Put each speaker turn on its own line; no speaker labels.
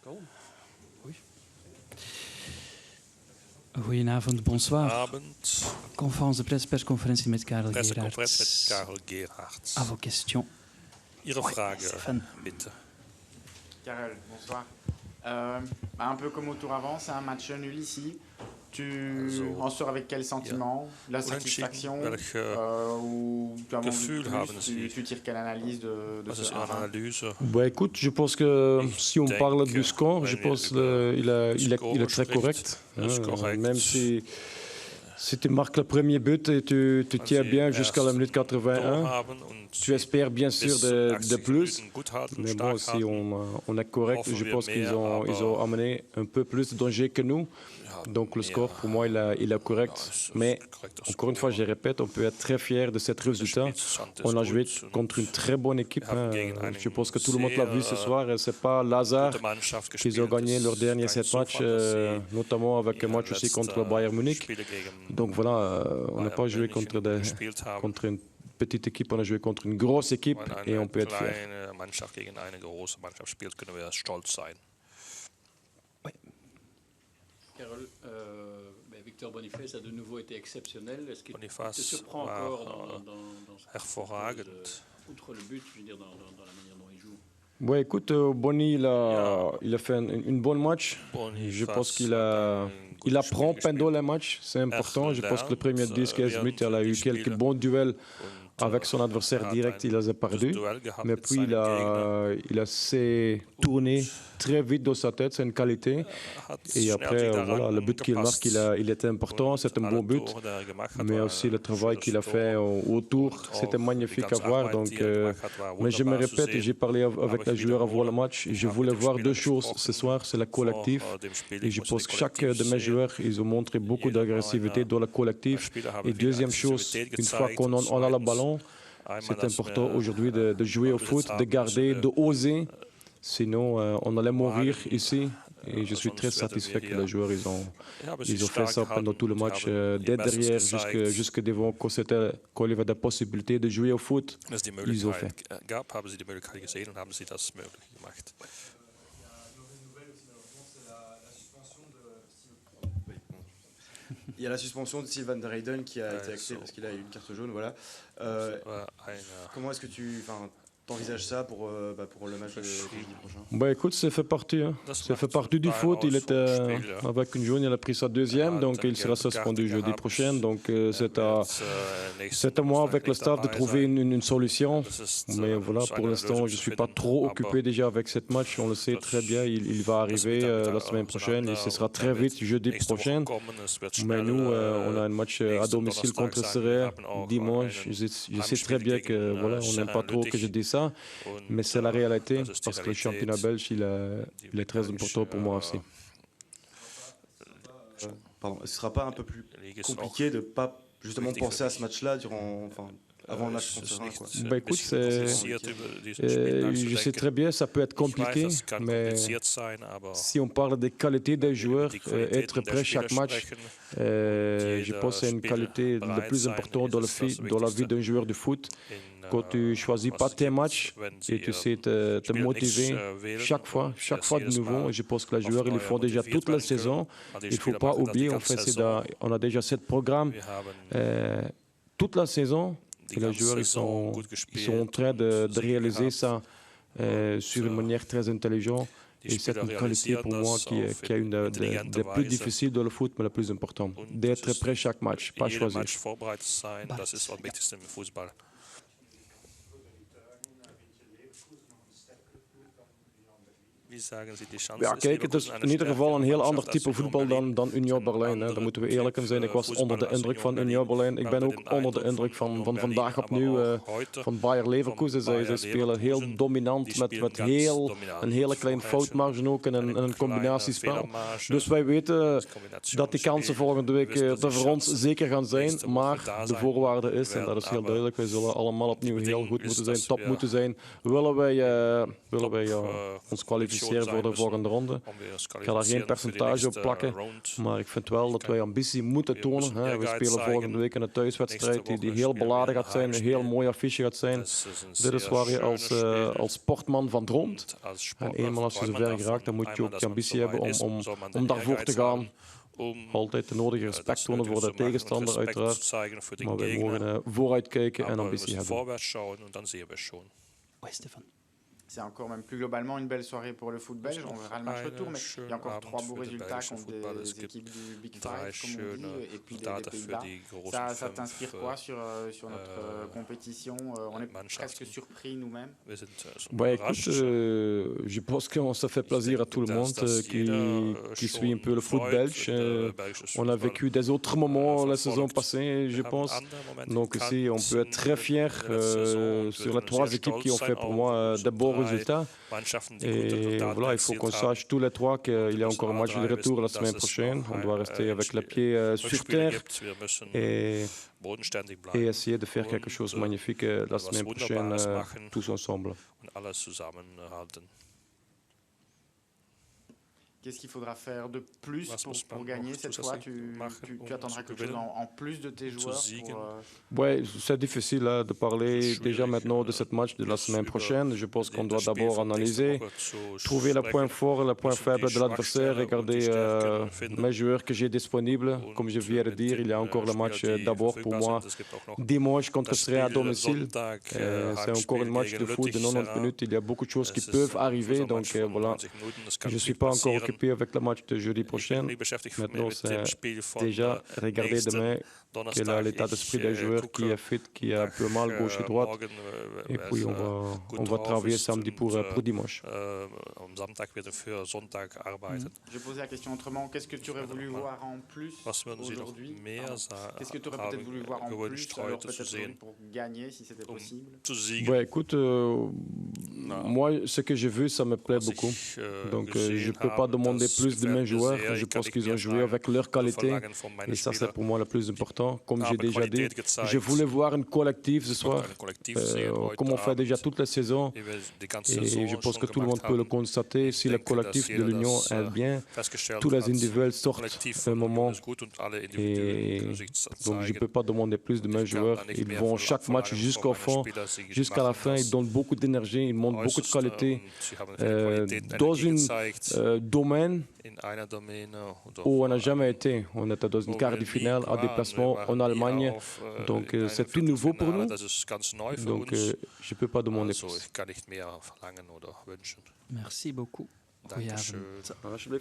Oui. Goedenavond, bonsoir. Conférence de presse, persconferentie met Karel Gerhardt. À vos questions.
Ihre Frage, bitte.
Karel, bonsoir. Un peu comme au tour avant, c'est un match nul ici. Tu en sors avec quel sentiment? La satisfaction ou tu as envie tu tires quelle analyse de ce 1-1?
Bah, écoute, je pense que si on parle du score, je pense qu'il est très correct. Même si tu marques le premier but et tu tiens bien jusqu'à la minute 81, tu espères bien sûr de plus. Mais bon, si on est correct, je pense qu'ils ont amené un peu plus de danger que nous. Donc le score, pour moi, il est correct. Mais encore une fois, je répète, on peut être très fier de ce résultat. On a joué contre une très bonne équipe. Je pense que tout le monde l'a vu ce soir. Ce n'est pas l'hasard qu'ils ont gagné leurs derniers 7 matchs, notamment avec un match aussi contre le Bayern Munich. Donc voilà, on n'a pas joué contre une petite équipe, on a joué contre une grosse équipe et on peut être fier.
Carole, Victor Boniface a de nouveau été exceptionnel. Est-ce qu'il te surprend encore outre le but, je veux dire, dans la manière dont il joue?
Ouais, écoute, Bonny, il a fait une bonne match. Je pense qu'il apprend pendant les matchs, c'est important. Je pense que le premier 10-15 minutes, il a eu quelques bons duels avec son adversaire direct, il les a perdus. Mais puis, il a s'est tourné très vite dans sa tête, c'est une qualité. Et après, voilà, le but qu'il marque, il était important, c'est un bon but. Mais aussi le travail qu'il a fait autour, c'était magnifique à voir. Donc, mais je me répète, j'ai parlé avec les joueurs avant le match. Je voulais voir deux choses ce soir, c'est le collectif. Et je pense que chaque de mes joueurs, ils ont montré beaucoup d'agressivité dans le collectif. Et deuxième chose, une fois qu'on a le ballon, c'est important aujourd'hui de jouer au foot, de garder, de oser. Sinon, on allait mourir ici. Et je suis très satisfait que les joueurs ils ont fait ça pendant tout le match, d'être derrière jusque devant quand il y avait la possibilité de jouer au foot. Ils ont fait.
Il y a la suspension de Sylvain de Reyden qui a été actée parce qu'il a eu une carte jaune. Voilà. Comment est-ce que tu envisages ça pour le match de jeudi prochain?
Bah écoute, ça fait partie. Ça fait partie du foot. Il était avec une jaune, il a pris sa deuxième, donc il sera suspendu jeudi prochain. Donc c'est à moi avec le staff de trouver une solution. Mais voilà, pour l'instant, je ne suis pas trop occupé déjà avec ce match. On le sait très bien, il va arriver la semaine prochaine et ce sera très vite jeudi prochain. Mais nous, on a un match à domicile contre Serre dimanche. Je sais très bien que voilà, on n'aime pas trop que je dise ça. Mais c'est la réalité, parce que le championnat belge, il est très important pour moi aussi.
Pardon, ce ne sera pas un peu plus compliqué de ne pas justement penser à ce match-là avant le match contre Reims, quoi?
Bah écoute, je sais très bien, ça peut être compliqué, mais si on parle des qualités des joueurs, être prêt chaque match, je pense que c'est une qualité la plus importante dans la vie d'un joueur de foot. Quand tu ne choisis pas tes matchs et tu sais te motiver chaque fois de nouveau, je pense que les joueurs ils le font déjà toute la saison. Il ne faut pas oublier, on a déjà 7 programmes toute la saison. Et les joueurs ils sont en train de réaliser ça sur une manière très intelligente. Et c'est une qualité pour moi qui est une des plus difficiles dans le foot, mais la plus importante. D'être prêt chaque match, pas choisir. Ja, kijk, het is in ieder geval een heel ander type voetbal dan Union Berlin. Daar moeten we eerlijk in zijn. Ik was onder de indruk van Union Berlin. Ik ben ook onder de indruk van vandaag opnieuw van Bayer Leverkusen. Zij spelen heel dominant met een hele kleine foutmarge ook en een combinatiespel. Dus wij weten dat die kansen volgende week er voor ons zeker gaan zijn. Maar de voorwaarde is, en dat is heel duidelijk, wij zullen allemaal opnieuw heel goed moeten zijn, top moeten zijn. Willen wij ons kwalificeren kwalificeren voor de volgende ronde. Ik ga daar geen percentage op plakken, maar ik vind wel dat wij ambitie moeten tonen. Hè. We spelen volgende week een thuiswedstrijd die heel beladen gaat zijn, een heel mooi affiche gaat zijn. Dit is waar je als sportman van droomt. En eenmaal als je zover geraakt, dan moet je ook de ambitie hebben om daarvoor te gaan. Altijd de nodige respect tonen voor de tegenstander uiteraard. Maar wij mogen vooruitkijken en ambitie hebben.
C'est encore même plus globalement une belle soirée pour le foot belge. On verra le match retour, mais il y a encore 3 beaux résultats contre des équipes du Big Five, comme on dit, et puis des Pays-Bas. Ça t'inspire quoi sur notre compétition? On est presque surpris nous-mêmes.
Écoute, je pense qu'on se fait plaisir à tout le monde qui suit un peu le foot belge. On a vécu des autres moments la saison passée, je pense. Donc ici, on peut être très fiers sur les 3 équipes qui ont fait pour moi de beaux résultats. Et voilà, il faut qu'on sache tous les 3 qu'il y a encore un match de retour la semaine prochaine. On doit rester avec les pieds sur terre et essayer de faire quelque chose de magnifique la semaine prochaine tous ensemble.
Qu'est-ce qu'il faudra faire de plus pour gagner cette fois? Tu attendras quelque chose en plus de tes joueurs
Oui, c'est difficile de parler déjà maintenant de ce match de la semaine prochaine. Je pense qu'on doit d'abord analyser, trouver le point fort et le point faible de l'adversaire, regarder mes joueurs que j'ai disponibles. Comme je viens de dire, il y a encore le match d'abord pour moi dimanche contre Stray à domicile. C'est encore un match de foot de 90 minutes. Il y a beaucoup de choses qui peuvent arriver. Donc voilà, je ne suis pas encore occupé avec le match de jeudi prochain. Maintenant, c'est déjà regarder demain quel est l'état d'esprit des joueurs, qui est fit, qui a un peu mal gauche et droite. Et puis, on va travailler samedi pour dimanche.
Je posais la question autrement. Qu'est-ce que tu aurais voulu voir en plus aujourd'hui? Qu'est-ce que tu aurais peut-être voulu voir en plus, alors peut-être pour gagner, si c'était possible?
Écoute, moi, ce que j'ai vu, ça me plaît beaucoup. Donc, je ne peux pas demander plus de mes joueurs. Je pense qu'ils ont joué avec leur qualité. Et ça, c'est pour moi le plus important. Comme j'ai déjà dit, je voulais voir une collective ce soir, comme on fait déjà toute la saison. Et je pense que tout le monde peut le constater. Si le collectif de l'Union est bien, tous les individuels sortent un moment. Et donc, je ne peux pas demander plus de mes joueurs. Ils vont chaque match jusqu'au fond, jusqu'à la fin. Ils donnent beaucoup d'énergie, ils montrent beaucoup de qualité dans un domaine où on n'a jamais été. On était dans une quart de finale à déplacement en Allemagne. Donc c'est tout nouveau pour nous. Donc je ne peux pas demander plus.
Merci beaucoup. Goedenavond.